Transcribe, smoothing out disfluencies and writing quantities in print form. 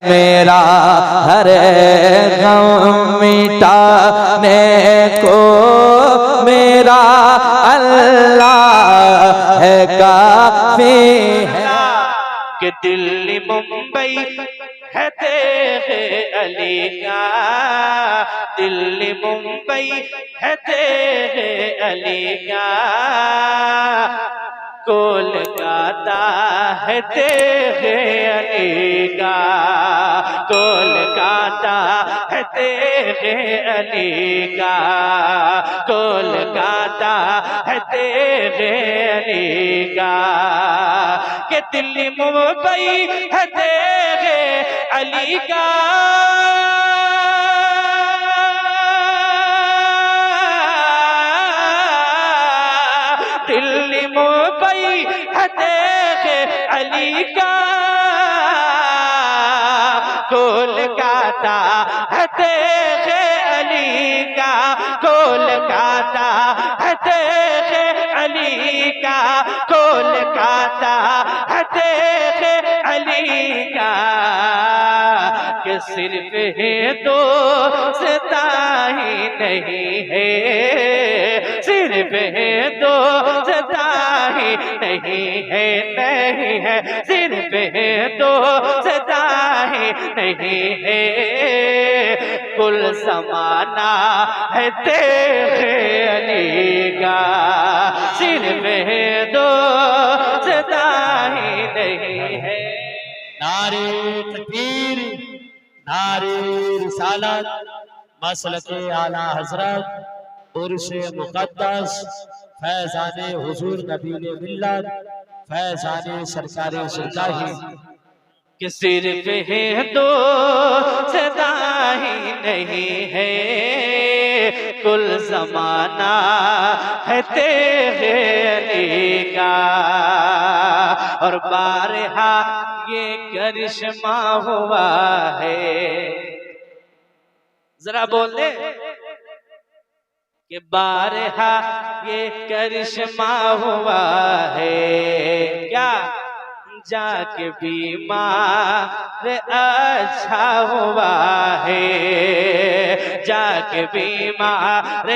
मेरा हर गम मिटाने को मेरा अल्लाह है काफी है। कि दिल्ली मुंबई है तेरे अली का, दिल्ली मुंबई है तेरे अली का, कोलकाता है तेरे अली का, कोलकाता है तेरे अली का, कोलकाता है तेरे अली का। कि दिल्ली मुंबई है तेरे अली का, दिल्ली मुंबई है तेरे अली का, कोलकाता है तेरे अली का, कोलकाता है तेरे अली का, कोलकाता है तेरे अली का। कि सिर्फ है दोस्ता ही नहीं है, सिर्फ है दोस्ता ही नहीं है, नहीं है, सिर्फ है दोस्ता ही नहीं है, कुल ज़माना है तेरे अली का, सिर्फ है दोस्ता ही नहीं है। नारे तकबीर, नारे रिसालत, मसलके आला हजरत उर्स मुक़द्दस फैज़ाने हुजूर नबीले मिल्लत फैज़ाने सरकारे सरकाही। कि सिर्फ है दोस्ता ही नहीं है, कुल ज़माना है तेरे अली का, और बारहा ये करिश्मा हुआ है। जरा बोल दे कि बारहा ये करिश्मा हुआ है, क्या जाके बीमार अच्छा हुआ है, जाके बीमार